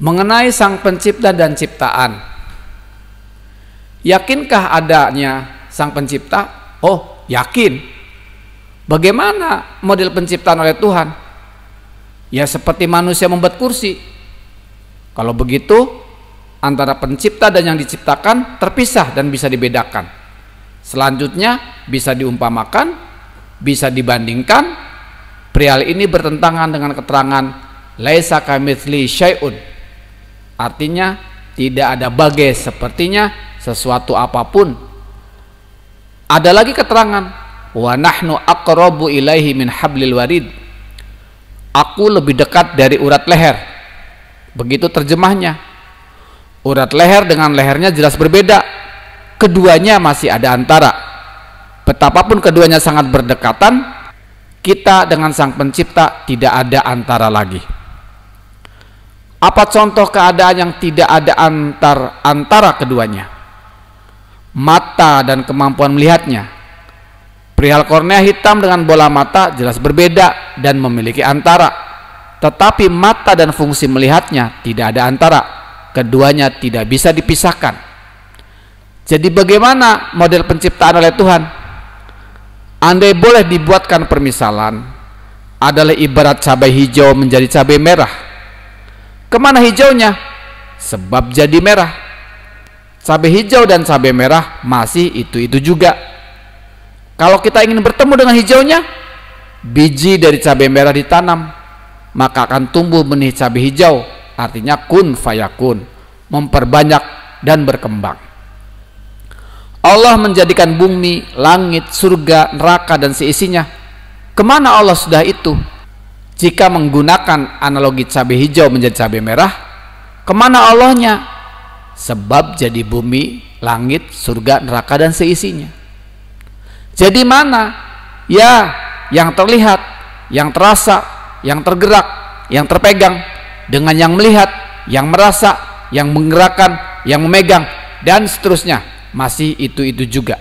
mengenai Sang Pencipta dan ciptaan. Yakinkah adanya Sang Pencipta? Oh, yakin. Bagaimana model penciptaan oleh Tuhan? Ya seperti manusia membuat kursi. Kalau begitu, antara pencipta dan yang diciptakan terpisah dan bisa dibedakan. Selanjutnya bisa diumpamakan, bisa dibandingkan. Perihal ini bertentangan dengan keterangan laisa kamitsli syai'un. Artinya tidak ada bagai sepertinya sesuatu apapun. Ada lagi keterangan wa nahnu aqrabu ilaihi min hablil warid. Aku lebih dekat dari urat leher. Begitu terjemahnya. Urat leher dengan lehernya jelas berbeda. Keduanya masih ada antara. Betapapun keduanya sangat berdekatan, kita dengan Sang Pencipta tidak ada antara lagi. Apa contoh keadaan yang tidak ada antara keduanya? Mata dan kemampuan melihatnya. Perihal kornea hitam dengan bola mata jelas berbeda dan memiliki antara. Tetapi mata dan fungsi melihatnya tidak ada antara. Keduanya tidak bisa dipisahkan. Jadi bagaimana model penciptaan oleh Tuhan? Andai boleh dibuatkan permisalan, adalah ibarat cabai hijau menjadi cabai merah. Kemana hijaunya? Sebab jadi merah. Cabai hijau dan cabai merah masih itu-itu juga. Kalau kita ingin bertemu dengan hijaunya, biji dari cabai merah ditanam, maka akan tumbuh benih cabai hijau. Artinya kun fayakun, memperbanyak dan berkembang. Allah menjadikan bumi, langit, surga, neraka dan seisinya. Kemana Allah sudah itu? Jika menggunakan analogi cabai hijau menjadi cabai merah, kemana Allahnya? Sebab jadi bumi, langit, surga, neraka dan seisinya. Jadi mana? Ya, yang terlihat, yang terasa, yang tergerak, yang terpegang, dengan yang melihat, yang merasa, yang menggerakkan, yang memegang, dan seterusnya. Masih itu-itu juga.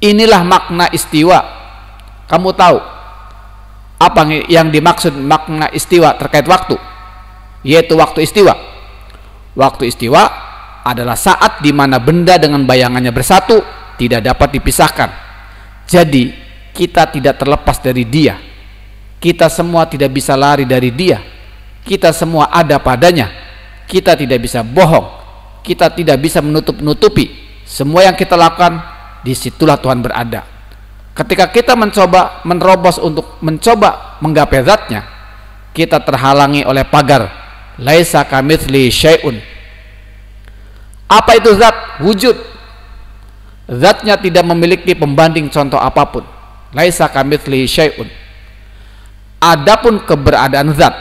Inilah makna istiwa. Kamu tahu apa yang dimaksud makna istiwa terkait waktu? Yaitu waktu istiwa. Waktu istiwa adalah saat di mana benda dengan bayangannya bersatu, tidak dapat dipisahkan. Jadi kita tidak terlepas dari Dia. Kita semua tidak bisa lari dari Dia. Kita semua ada padanya. Kita tidak bisa bohong. Kita tidak bisa menutup-nutupi. Semua yang kita lakukan, disitulah Tuhan berada. Ketika kita mencoba menerobos untuk mencoba menggapai zatnya, kita terhalangi oleh pagar laisa kamitsli syai'un. Apa itu zat? Wujud. Zatnya tidak memiliki pembanding contoh apapun. Laisa kamitsli syai'un. Adapun keberadaan zat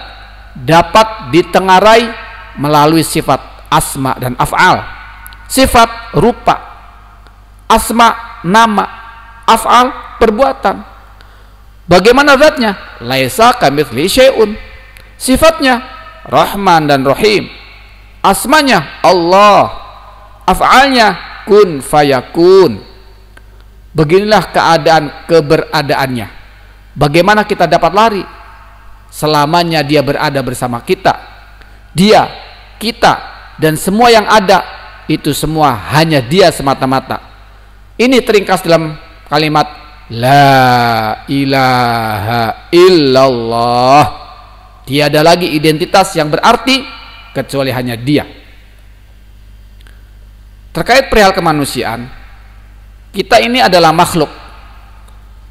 dapat ditengarai melalui sifat asma dan af'al. Sifat rupa, asma nama, af'al perbuatan. Bagaimana zatnya? Laisa kamitsli syai'un. Sifatnya Rahman dan Rahim. Asmanya Allah. Af'alnya kun fayakun. Beginilah keadaan keberadaannya. Bagaimana kita dapat lari? Selamanya Dia berada bersama kita. Dia, kita, dan semua yang ada itu semua hanya Dia semata-mata. Ini teringkas dalam kalimat La ilaha illallah. Tiada lagi identitas yang berarti kecuali hanya Dia. Terkait perihal kemanusiaan, kita ini adalah makhluk.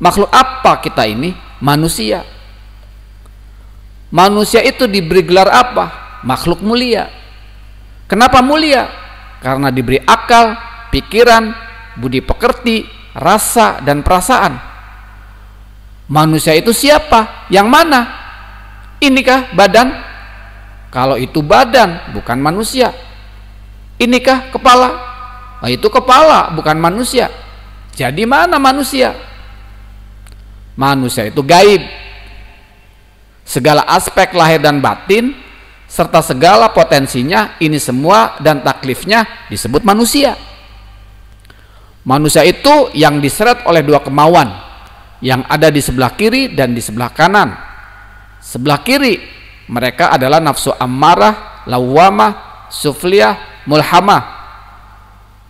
Makhluk apa kita ini? Manusia. Manusia itu diberi gelar apa? Makhluk mulia. Kenapa mulia? Karena diberi akal, pikiran, budi pekerti, rasa dan perasaan. Manusia itu siapa? Yang mana? Inikah badan? Kalau itu badan, bukan manusia. Inikah kepala? Nah, itu kepala, bukan manusia. Jadi mana manusia? Manusia itu gaib. Segala aspek lahir dan batin serta segala potensinya, ini semua dan taklifnya disebut manusia. Manusia itu yang diseret oleh dua kemauan yang ada di sebelah kiri dan di sebelah kanan. Sebelah kiri mereka adalah nafsu ammarah lawamah, sufliyah, mulhamah.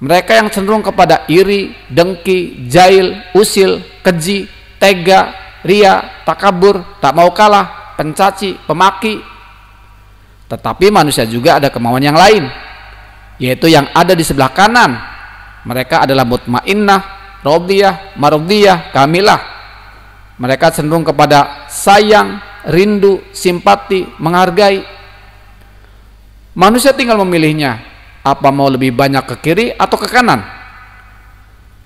Mereka yang cenderung kepada iri, dengki, jail, usil, keji, tega, ria, takabur, tak mau kalah, pencaci, pemaki. Tetapi manusia juga ada kemauan yang lain, yaitu yang ada di sebelah kanan. Mereka adalah mutmainnah, radiyah, mardiyah, kamilah. Mereka cenderung kepada sayang, rindu, simpati, menghargai. Manusia tinggal memilihnya, apa mau lebih banyak ke kiri atau ke kanan.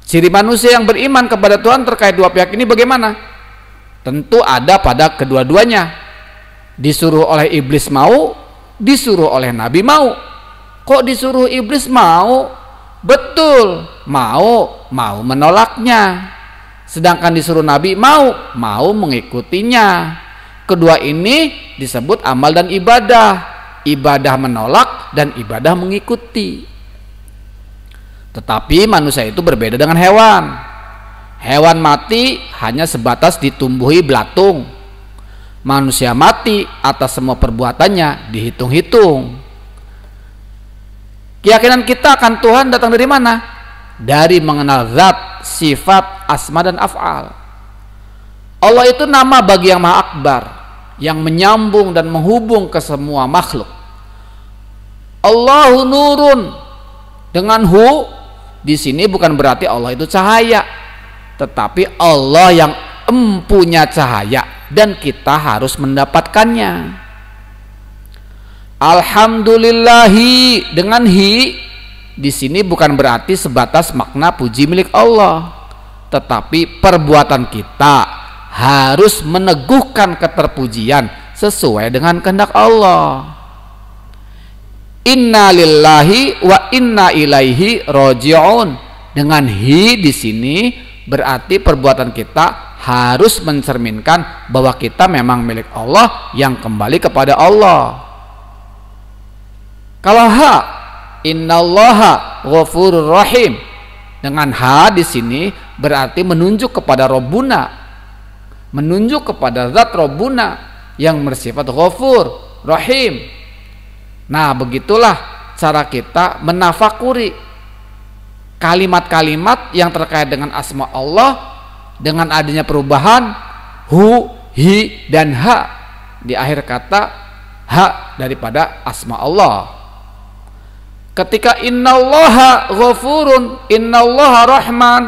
Ciri manusia yang beriman kepada Tuhan terkait dua pihak ini bagaimana? Tentu ada pada kedua-duanya. Disuruh oleh iblis mau, disuruh oleh Nabi mau. Kok disuruh iblis mau? Betul, mau menolaknya. Sedangkan disuruh Nabi mau mengikutinya. Kedua ini disebut amal dan ibadah. Ibadah menolak dan ibadah mengikuti. Tetapi manusia itu berbeda dengan hewan. Hewan mati hanya sebatas ditumbuhi belatung. Manusia mati atas semua perbuatannya dihitung-hitung. Keyakinan kita akan Tuhan datang dari mana? Dari mengenal zat, sifat, asma dan af'al. Allah itu nama bagi yang Maha Akbar, yang menyambung dan menghubung ke semua makhluk. Allahu nurun, dengan hu di sini bukan berarti Allah itu cahaya, tetapi Allah yang empunya cahaya dan kita harus mendapatkannya. Alhamdulillahi, dengan hi di sini bukan berarti sebatas makna puji milik Allah, tetapi perbuatan kita harus meneguhkan keterpujian sesuai dengan kehendak Allah. Inna lillahi wa inna ilaihi raji'un. Dengan hi di sini berarti perbuatan kita harus mencerminkan bahwa kita memang milik Allah yang kembali kepada Allah. Kalau ha, innallaha ghafurur rahim. Dengan ha di sini berarti menunjuk kepada Rabbuna, menunjuk kepada zat Rabbuna yang bersifat ghafur, rahim. Nah, begitulah cara kita menafakuri kalimat-kalimat yang terkait dengan asma Allah dengan adanya perubahan hu, hi, dan ha di akhir kata ha daripada asma Allah. Ketika innallaha ghafurun, innallaha rahman.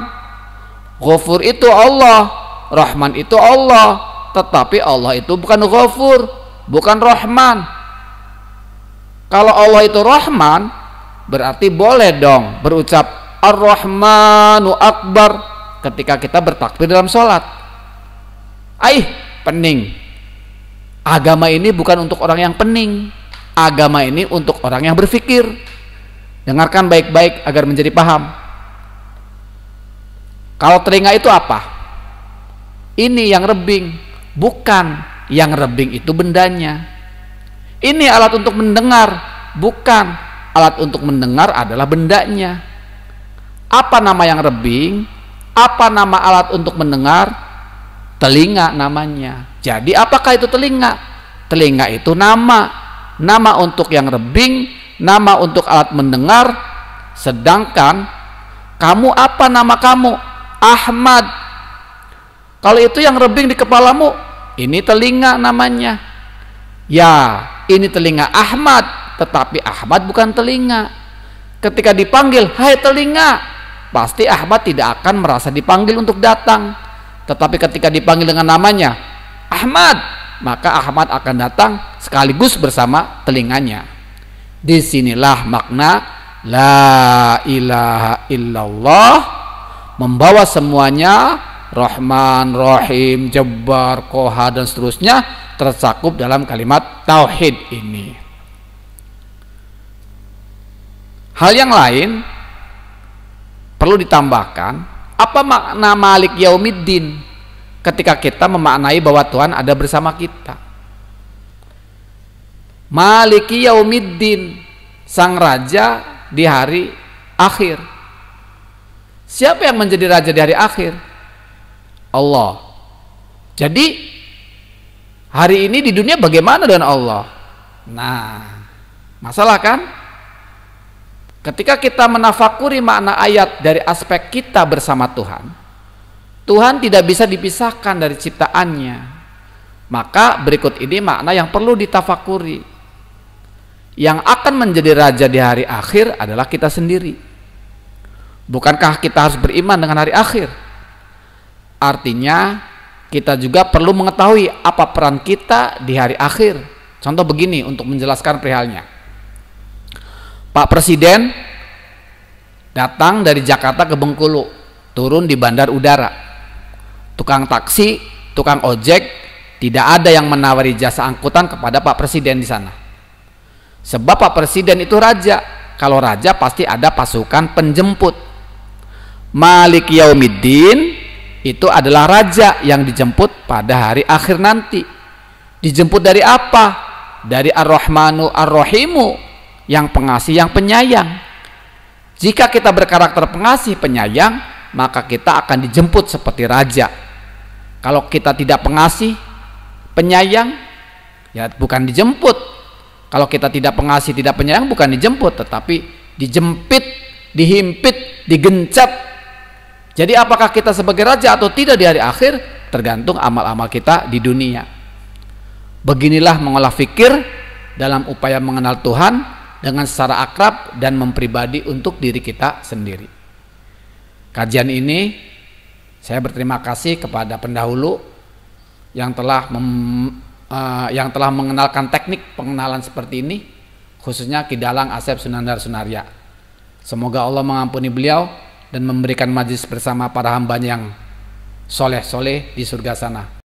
Ghafur itu Allah, Rahman itu Allah, tetapi Allah itu bukan ghafur, bukan Rahman. Kalau Allah itu Rahman, berarti boleh dong berucap Ar-Rahmanu Akbar ketika kita bertakbir dalam sholat. Pening. Agama ini bukan untuk orang yang pening. Agama ini untuk orang yang berpikir. Dengarkan baik-baik agar menjadi paham. Kalau telinga itu apa? Ini yang rebing, bukan yang rebing itu bendanya. Ini alat untuk mendengar, bukan alat untuk mendengar adalah bendanya. Apa nama yang rebing? Apa nama alat untuk mendengar? Telinga namanya. Jadi apakah itu telinga? Telinga itu nama untuk yang rebing, nama untuk alat mendengar. Sedangkan kamu, apa nama kamu? Ahmad. Kalau itu yang rebing di kepalamu, ini telinga namanya. Ya, ini telinga Ahmad, tetapi Ahmad bukan telinga. Ketika dipanggil, hai telinga, pasti Ahmad tidak akan merasa dipanggil untuk datang. Tetapi ketika dipanggil dengan namanya Ahmad, maka Ahmad akan datang sekaligus bersama telinganya. Disinilah makna la ilaha illallah, membawa semuanya Rahman, Rahim, Jabbar, Qahar dan seterusnya tercakup dalam kalimat tauhid ini. Hal yang lain perlu ditambahkan, apa makna Malik Yaumiddin ketika kita memaknai bahwa Tuhan ada bersama kita. Maliki Yaumiddin, sang raja di hari akhir. Siapa yang menjadi raja di hari akhir? Allah. Jadi hari ini di dunia bagaimana dengan Allah? Nah, Masalah kan? Ketika kita menafakuri makna ayat dari aspek kita bersama Tuhan, Tuhan tidak bisa dipisahkan dari ciptaannya. Maka berikut ini makna yang perlu ditafakuri. Yang akan menjadi raja di hari akhir adalah kita sendiri. Bukankah kita harus beriman dengan hari akhir? Artinya kita juga perlu mengetahui apa peran kita di hari akhir. Contoh begini untuk menjelaskan perihalnya. Pak Presiden datang dari Jakarta ke Bengkulu, turun di bandar udara. Tukang taksi, tukang ojek, tidak ada yang menawari jasa angkutan kepada Pak Presiden di sana. Sebab Pak Presiden itu raja. Kalau raja pasti ada pasukan penjemput. Malik Yaumiddin itu adalah raja yang dijemput pada hari akhir nanti. Dijemput dari apa? Dari Ar-Rahmanu Ar-Rahimu, yang pengasih, yang penyayang. Jika kita berkarakter pengasih, penyayang, maka kita akan dijemput seperti raja. Kalau kita tidak pengasih, penyayang, ya bukan dijemput. Kalau kita tidak pengasih, tidak penyayang, bukan dijemput, tetapi dijempit, dihimpit, digencet. Jadi apakah kita sebagai raja atau tidak di hari akhir, tergantung amal-amal kita di dunia. Beginilah mengolah fikir dalam upaya mengenal Tuhan dengan secara akrab dan mempribadi untuk diri kita sendiri. Kajian ini saya berterima kasih kepada pendahulu yang telah mengenalkan teknik pengenalan seperti ini, khususnya Ki Dalang Asep Sunandar Sunaria. Semoga Allah mengampuni beliau dan memberikan majlis bersama para hambanya yang soleh-soleh di surga sana.